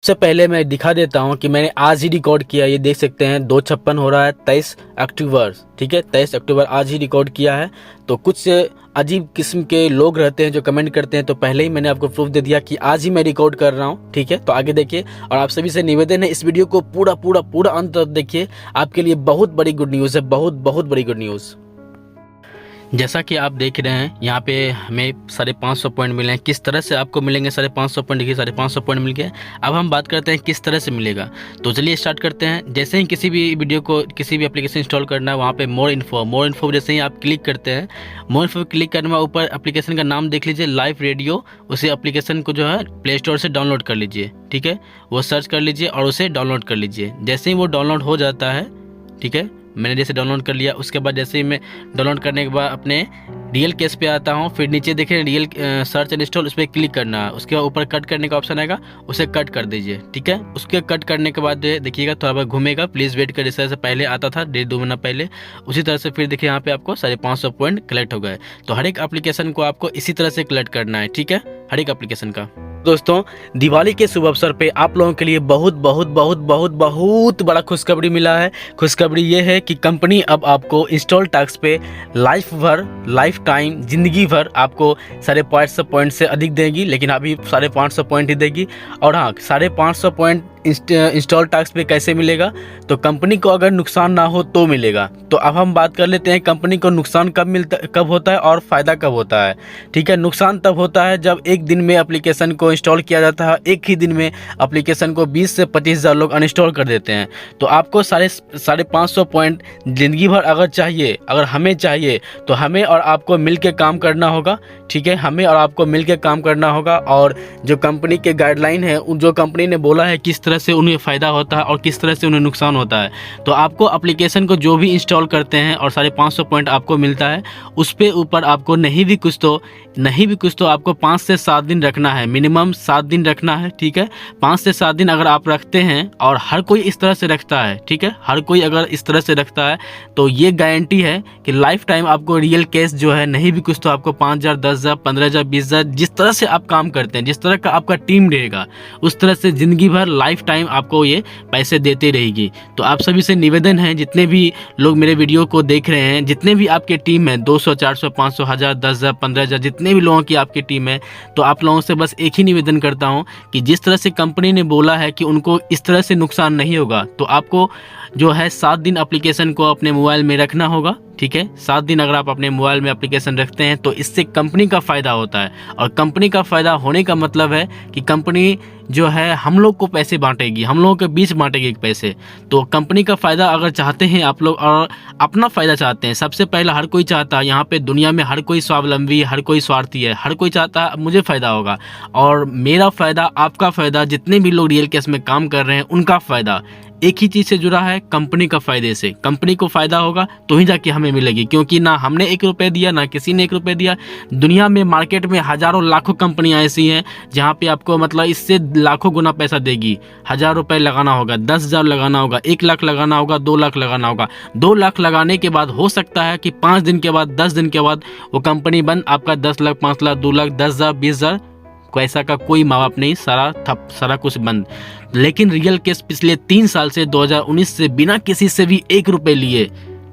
सबसे पहले मैं दिखा देता हूं कि मैंने आज ही रिकॉर्ड किया। ये देख सकते हैं 2:56 हो रहा है, 23 अक्टूबर। ठीक है, 23 अक्टूबर आज ही रिकॉर्ड किया है। तो कुछ अजीब किस्म के लोग रहते हैं जो कमेंट करते हैं, तो पहले ही मैंने आपको प्रूफ दे दिया कि आज ही मैं रिकॉर्ड कर रहा हूं। ठीक है, तो आगे देखिए और आप सभी से निवेदन है इस वीडियो को पूरा पूरा पूरा अंत तक देखिए। आपके लिए बहुत बड़ी गुड न्यूज़ है, बहुत बहुत बड़ी गुड न्यूज़। जैसा कि आप देख रहे हैं यहाँ पे हमें 550 पॉइंट मिले हैं। किस तरह से आपको मिलेंगे 550 पॉइंट? देखिए 550 पॉइंट मिल गए। अब हम बात करते हैं किस तरह से मिलेगा। तो चलिए स्टार्ट करते हैं। जैसे ही किसी भी वीडियो को, किसी भी एप्लीकेशन इंस्टॉल करना है, वहाँ पे मोर इन्फो जैसे ही आप क्लिक करते हैं, मोर इन्फो क्लिक करने में ऊपर एप्लीकेशन का नाम देख लीजिए, लाइव रेडियो। उसी एप्लीकेशन को जो है प्ले स्टोर से डाउनलोड कर लीजिए। ठीक है, वो सर्च कर लीजिए और उसे डाउनलोड कर लीजिए। जैसे ही वो डाउनलोड हो जाता है, ठीक है, मैंने जैसे डाउनलोड कर लिया, उसके बाद जैसे ही मैं डाउनलोड करने के बाद अपने रियल केस पे आता हूँ, फिर नीचे देखिए रियल सर्च एंड इंस्टॉल, उस पर क्लिक करना है। उसके ऊपर कट करने का ऑप्शन आएगा, उसे कट कर दीजिए। ठीक है, उसके कट करने के बाद देखिएगा थोड़ा बहुत घूमेगा, प्लीज़ वेट कर। जिस तरह से पहले आता था 1.5-2 महीना पहले, उसी तरह से फिर देखिए यहाँ पे आपको 550 पॉइंट कलेक्ट हो गए। तो हर एक एप्लीकेशन को आपको इसी तरह से कलेक्ट करना है। ठीक है, हर एक एप्लीकेशन का। दोस्तों, दिवाली के शुभ अवसर पे आप लोगों के लिए बहुत बहुत बहुत बहुत बहुत बड़ा खुशखबरी मिला है। खुशखबरी ये है कि कंपनी अब आपको इंस्टॉल टैक्स पे लाइफ टाइम, जिंदगी भर आपको 550 पॉइंट से अधिक देगी, लेकिन अभी 550 पॉइंट ही देगी। और हाँ, 550 पॉइंट इंस्टॉल टैक्स पे कैसे मिलेगा? तो कंपनी को अगर नुकसान ना हो तो मिलेगा। तो अब हम बात कर लेते हैं कंपनी को नुकसान कब होता है और फ़ायदा कब होता है। ठीक है, नुकसान तब होता है जब एक दिन में एप्लीकेशन को इंस्टॉल किया जाता है, एक ही दिन में एप्लीकेशन को 20 से 25 हज़ार लोग अनइंस्टॉल कर देते हैं। तो आपको 550 पॉइंट ज़िंदगी भर अगर चाहिए, अगर हमें चाहिए, तो हमें और आपको मिल के काम करना होगा। ठीक है, हमें और आपको मिल के काम करना होगा। और जो कंपनी के गाइडलाइन है, जो कंपनी ने बोला है किस तरह से उन्हें फ़ायदा होता है और किस तरह से उन्हें नुकसान होता है, तो आपको एप्लीकेशन को जो भी इंस्टॉल करते हैं और 550 पॉइंट आपको मिलता है, उस पे ऊपर आपको नहीं भी कुछ तो आपको 5 से 7 दिन रखना है। मिनिमम 7 दिन रखना है। ठीक है, 5 से 7 दिन अगर आप रखते हैं, और हर कोई इस तरह से रखता है, ठीक है, हर कोई अगर इस तरह से रखता है, तो ये गारंटी है कि लाइफ टाइम आपको रियल कैश जो है, नहीं भी कुछ तो आपको 5,000, 10,000, 15,000, 20,000, जिस तरह से आप काम करते हैं, जिस तरह का आपका टीम रहेगा, उस तरह से ज़िंदगी भर लाइफ टाइम आपको ये पैसे देते रहेगी। तो आप सभी से निवेदन है, जितने भी लोग मेरे वीडियो को देख रहे हैं, जितने भी आपके टीम है, 200, 400, 500, 1000, 10,000, 15,000, जितने भी लोगों की आपकी टीम है, तो आप लोगों से बस एक ही निवेदन करता हूं कि जिस तरह से कंपनी ने बोला है कि उनको इस तरह से नुकसान नहीं होगा, तो आपको जो है 7 दिन एप्लीकेशन को अपने मोबाइल में रखना होगा। ठीक है, 7 दिन अगर आप अपने मोबाइल में एप्लीकेशन रखते हैं, तो इससे कंपनी का फ़ायदा होता है। और कंपनी का फ़ायदा होने का मतलब है कि कंपनी जो है हम लोग को पैसे बांटेगी, हम लोगों के बीच बांटेगी पैसे। तो कंपनी का फ़ायदा अगर चाहते हैं आप लोग, और अपना फ़ायदा चाहते हैं, सबसे पहला हर कोई चाहता है, यहाँ पे दुनिया में हर कोई स्वावलंबी, हर कोई स्वार्थी है, हर कोई चाहता है मुझे फ़ायदा होगा और मेरा फ़ायदा, आपका फ़ायदा, जितने भी लोग रियल केस में काम कर रहे हैं उनका फ़ायदा एक ही चीज़ से जुड़ा है, कंपनी का फ़ायदे से। कंपनी को फ़ायदा होगा तो ही जाके हमें मिलेगी, क्योंकि ना हमने 1 रुपये दिया, ना किसी ने 1 रुपये दिया। दुनिया में मार्केट में हज़ारों लाखों कंपनियां ऐसी हैं जहां पे आपको मतलब इससे लाखों गुना पैसा देगी। 1,000 रुपये लगाना होगा, 10,000 लगाना होगा, 1 लाख लगाना होगा, 2 लाख लगाना होगा। 2 लाख लगाने के बाद हो सकता है कि 5 दिन के बाद, 10 दिन के बाद वो कंपनी बंद, आपका 10 लाख, 5 लाख, 2 लाख, 10,000, 20,000, पैसा का कोई माँ बाप नहीं, सारा कुछ बंद। लेकिन रियल केस पिछले 3 साल से 2019 से बिना किसी से भी 1 रुपये लिए,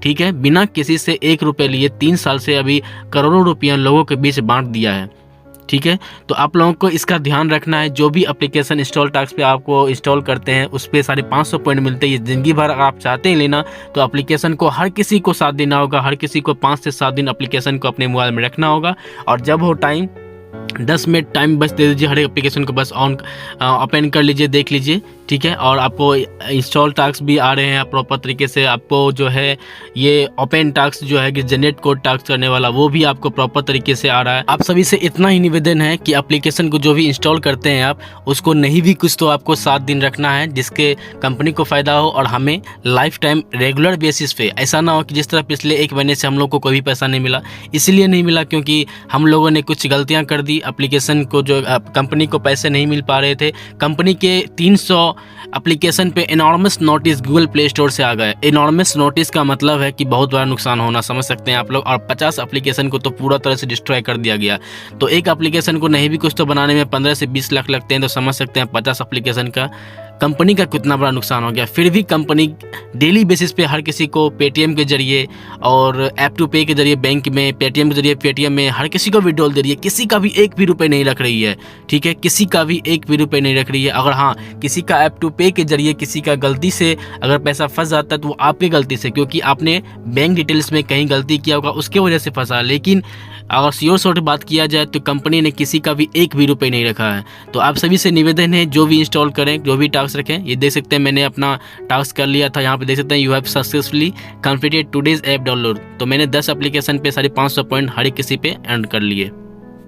ठीक है, बिना किसी से 1 रुपये लिए 3 साल से अभी करोड़ों रुपया लोगों के बीच बांट दिया है। ठीक है, तो आप लोगों को इसका ध्यान रखना है। जो भी एप्लीकेशन इंस्टॉल टैक्स पे आपको इंस्टॉल करते हैं, उस पर 550 पॉइंट मिलते हैं। ज़िंदगी भर अगर आप चाहते हैं लेना, तो एप्लीकेशन को हर किसी को साथ देना होगा, हर किसी को 5 से 7 दिन एप्लीकेशन को अपने मोबाइल में रखना होगा। और जब हो टाइम, 10 मिनट टाइम बस दे दीजिए, हर एक एप्लीकेशन को बस ओपन कर लीजिए, देख लीजिए। ठीक है, और आपको इंस्टॉल टास्क भी आ रहे हैं प्रॉपर तरीके से। आपको जो है ये ओपन टास्क जो है कि जनरेट कोड टास्क करने वाला, वो भी आपको प्रॉपर तरीके से आ रहा है। आप सभी से इतना ही निवेदन है कि एप्लीकेशन को जो भी इंस्टॉल करते हैं आप, उसको नहीं भी कुछ तो आपको 7 दिन रखना है, जिसके कंपनी को फ़ायदा हो और हमें लाइफ टाइम रेगुलर बेसिस पे। ऐसा ना हो कि जिस तरह पिछले 1 महीने से हम लोग को कोई भी पैसा नहीं मिला। इसलिए नहीं मिला क्योंकि हम लोगों ने कुछ गलतियाँ कर दी, एप्लीकेशन को जो कंपनी को पैसे नहीं मिल पा रहे थे। कंपनी के 300 एप्लीकेशन पे enormous notice Google play store से आ गए। एनॉर्मस नोटिस का मतलब है कि बहुत बड़ा नुकसान होना, समझ सकते हैं आप लोग। और 50 एप्लीकेशन को तो पूरा तरह से डिस्ट्रॉय कर दिया गया। तो एक एप्लीकेशन को नहीं भी कुछ तो बनाने में 15 से 20 लाख लगते हैं, तो समझ सकते हैं 50 एप्लीकेशन का कंपनी का कितना बड़ा नुकसान हो गया। फिर भी कंपनी डेली बेसिस पे हर किसी को पेटीएम के जरिए और ऐप टू पे के जरिए, बैंक में पेटीएम के जरिए, पेटीएम में हर किसी को विड्रॉल दे रही है। किसी का भी एक भी रुपये नहीं रख रही है, ठीक है, किसी का भी एक भी रुपये नहीं रख रही है। अगर हाँ किसी का ऐप टू पे के जरिए किसी का गलती से अगर पैसा फंस जाता है तो वो आपकी गलती से, क्योंकि आपने बैंक डिटेल्स में कहीं गलती किया होगा उसके वजह से फंसा। लेकिन अगर श्योर शॉर्ट बात किया जाए तो कंपनी ने किसी का भी एक भी रुपये नहीं रखा है। तो आप सभी से निवेदन है, जो भी इंस्टॉल करें, जो भी टास्क रखें। ये देख सकते हैं मैंने अपना टास्क कर लिया था, यहाँ पे देख सकते हैं you have successfully completed today's app download. तो मैंने 10 एप्लीकेशन पे 550 पॉइंट हर एक किसी पे अर्न कर लिए।